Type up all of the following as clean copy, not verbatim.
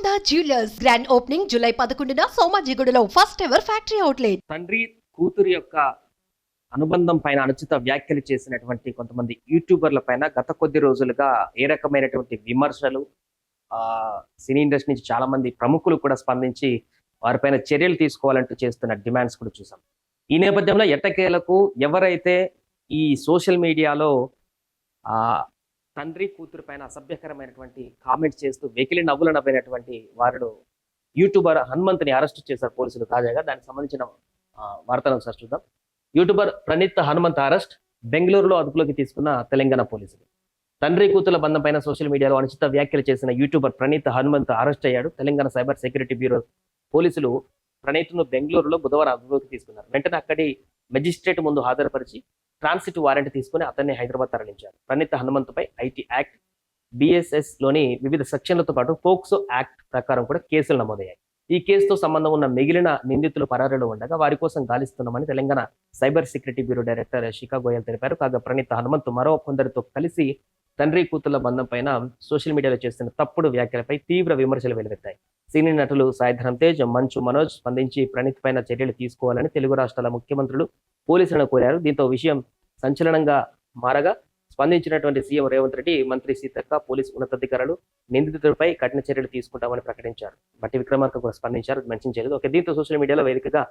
Sharada jewellers grand opening July 11న సోమాజిగూడలో first ever factory outlet. తండ్రి కూతురు యొక్క అనుబంధం పైన అనుచిత వ్యాఖ్యలు చేసినటువంటి కొంతమంది యూట్యూబర్ల పైన గత కొద్ది రోజులుగా ఏ రకమైనటువంటి విమర్శలు సినీ ఇండస్ట్రీ నుంచి చాలా మంది ప్రముఖులు కూడా స్పందించి వారిపైన చర్యలు తీసుకోవాలంటూ చేస్తున్న డిమాండ్స్ కూడా చూసాం. ఈ నేపథ్యంలో ఎట్టకేలకు ఎవరైతే ఈ సోషల్ మీడియాలో తండ్రి కూతురు పైన అసభ్యకరమైనటువంటి కామెంట్స్ చేస్తూ వెకిలి నవ్వులు నవ్వినటువంటి వారు యూట్యూబర్ హనుమంత్ని అరెస్ట్ చేశారు పోలీసులు. తాజాగా దానికి సంబంధించిన వార్తలను ఒకసారి చూద్దాం. యూట్యూబర్ ప్రణీత్ హనుమంత్ అరెస్ట్, బెంగళూరులో అదుపులోకి తీసుకున్న తెలంగాణ పోలీసులు. తండ్రి కూతుల బంధం పైన సోషల్ మీడియాలో అనుచిత వ్యాఖ్యలు చేసిన యూట్యూబర్ ప్రణీత్ హనుమంత్ అరెస్ట్ అయ్యాడు. తెలంగాణ సైబర్ సెక్యూరిటీ బ్యూరో పోలీసులు ప్రణీత్ను బెంగళూరులో బుధవారం అదుపులోకి తీసుకున్నారు. వెంటనే అక్కడి మెజిస్ట్రేట్ ముందు హాజరుపరిచి ట్రాన్సిట్ వారెంట్ తీసుకుని అతన్ని హైదరాబాద్ తరలించారు. ప్రణీత్ హనుమంత్పై ఐటీ యాక్ట్, బిఎస్ఎస్ లోని వివిధ సెక్షన్లతో పాటు పోక్సో యాక్ట్ ప్రకారం కూడా కేసులు నమోదయ్యాయి. ఈ కేసుతో సంబంధం ఉన్న మిగిలిన నిందితులు పరారీలో ఉండగా వారి కోసం గాలిస్తున్నామని Telangana cyber security bureau director Shikha Goyal తెలిపారు. కాగా ప్రణీత్ హనుమంత్ మరో కొందరితో కలిసి తండ్రి కూతుళ్ల బంధం పైన సోషల్ మీడియాలో చేస్తున్న తప్పుడు వ్యాఖ్యలపై తీవ్ర విమర్శలు వెలువెత్తాయి. సినీ నటులు సాయిధరం తేజ్, మంచు మనోజ్ స్పందించి ప్రణీత్ పైన చర్యలు తీసుకోవాలని తెలుగు రాష్ట్రాల ముఖ్యమంత్రులు పోలీసులను కోరారు. దీంతో విషయం సంచలనంగా మారగా స్పందించినటువంటి సీఎం రేవంత్ రెడ్డి, మంత్రి సీతక్క, పోలీసు ఉన్నతాధికారులు నిందితులపై కఠిన చర్యలు తీసుకుంటామని ప్రకటించారు. బట్టి విక్రమార్క కూడా స్పందించారు, మెన్షన్ చేయలేదు. దీంతో సోషల్ మీడియాలో వేదికగా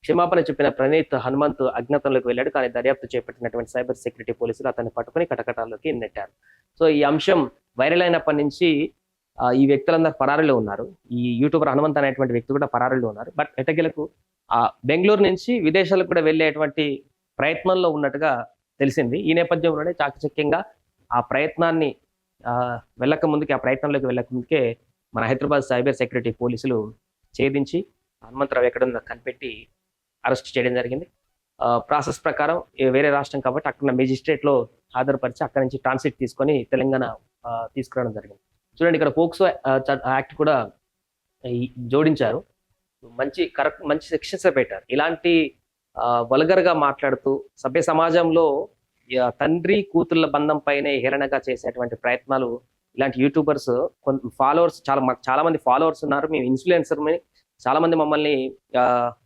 క్షమాపణ చెప్పిన ప్రణీత్ హనుమంత్ అజ్ఞాతంలోకి వెళ్ళాడు. కానీ దర్యాప్తు చేపట్టినటువంటి సైబర్ సెక్యూరిటీ పోలీసులు అతన్ని పట్టుకుని కటకటాల్లోకి నెట్టారు. సో ఈ అంశం వైరల్ అయినప్పటి నుంచి ఈ వ్యక్తులందరూ పరారీలో ఉన్నారు. ఈ యూట్యూబర్ హనుమంత్ అనేటువంటి వ్యక్తి కూడా పరారీలో ఉన్నారు. బట్ ఎటకెలకు బెంగళూరు నుంచి విదేశాలకు కూడా వెళ్ళేటువంటి ప్రయత్నంలో ఉన్నట్టుగా తెలిసింది. ఈ నేపథ్యంలోనే చాకచక్యంగా ఆ ప్రయత్నాన్ని ఆ ప్రయత్నంలోకి వెళ్ళక ముందుకే మన హైదరాబాద్ సైబర్ సెక్యూరిటీ పోలీసులు ఛేదించి హనుమంతరావు ఎక్కడున్నా కనిపెట్టి అరెస్ట్ చేయడం జరిగింది. ప్రాసెస్ ప్రకారం వేరే రాష్ట్రం కాబట్టి అక్కడ మెజిస్ట్రేట్లో హాజరుపరిచి అక్కడి నుంచి ట్రాన్సిట్ తీసుకొని తెలంగాణ తీసుకురావడం జరిగింది. చూడండి, ఇక్కడ పోక్సో యాక్ట్ కూడా జోడించారు. మంచి సెక్షన్స్ పెట్టారు. ఇలాంటి వల్గర్గా మాట్లాడుతూ సభ్య సమాజంలో తండ్రి కూతుళ్ళ బంధం పైనే హేళనగా చేసేటువంటి ప్రయత్నాలు ఇలాంటి యూట్యూబర్స్ ఫాలోవర్స్ చాలా మంది ఫాలోవర్స్ ఉన్నారు. మేము ఇన్ఫ్లుయెన్సర్ని, చాలా మంది మమ్మల్ని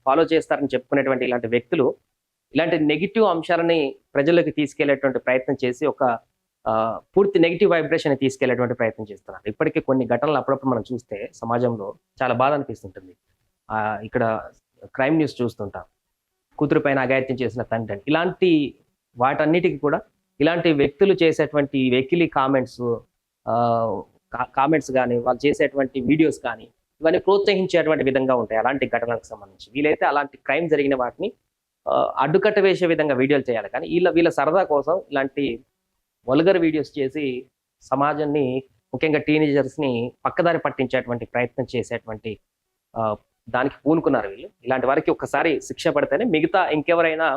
ఫాలో చేస్తారని చెప్పుకునేటువంటి ఇలాంటి వ్యక్తులు ఇలాంటి నెగిటివ్ అంశాలని ప్రజల్లోకి తీసుకెళ్లేటువంటి ప్రయత్నం చేసి ఒక పూర్తి నెగిటివ్ వైబ్రేషన్ తీసుకెళ్లేటువంటి ప్రయత్నం చేస్తున్నారు. ఇప్పటికే కొన్ని ఘటనలు అప్పుడప్పుడు మనం చూస్తే సమాజంలో చాలా బాధ అనిపిస్తుంటుంది. ఇక్కడ క్రైమ్ న్యూస్ చూస్తుంటాం, కూతురు పైన అఘాయిత్యం చేసిన తండ్రి, ఇలాంటి వాటన్నిటికీ కూడా ఇలాంటి వ్యక్తులు చేసేటువంటి వెకిలి కామెంట్స్ కానీ వాళ్ళు చేసేటువంటి వీడియోస్ కానీ ఇవన్నీ ప్రోత్సహించేటువంటి విధంగా ఉంటాయి. అలాంటి ఘటనలకు సంబంధించి వీలైతే అలాంటి క్రైమ్ జరిగిన వాటిని అడ్డుకట్ట వేసే విధంగా వీడియోలు చేయాలి. కానీ వీళ్ళ సరదా కోసం ఇలాంటి వల్గర్ వీడియోస్ చేసి సమాజాన్ని, ముఖ్యంగా టీనేజర్స్ని పక్కదారి పట్టించేటువంటి ప్రయత్నం చేసేటువంటి దానికి పూనుకున్నారు వీళ్ళు. ఇలాంటి వారికి ఒక్కసారి శిక్ష పడితేనే మిగతా ఇంకెవరైనా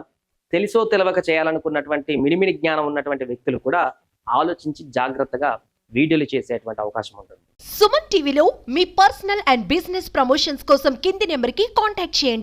తెలిసో తెలవక చేయాలనుకున్నటువంటి మిడిమిడి జ్ఞానం ఉన్నటువంటి వ్యక్తులు కూడా ఆలోచించి జాగ్రత్తగా వీడియోలు చేసేటువంటి అవకాశం ఉంటుంది. సుమన్ టీవీలో మీ పర్సనల్ అండ్ బిజినెస్ ప్రమోషన్స్ కోసం కింది నెంబర్కి కాంటాక్ట్ చేయండి.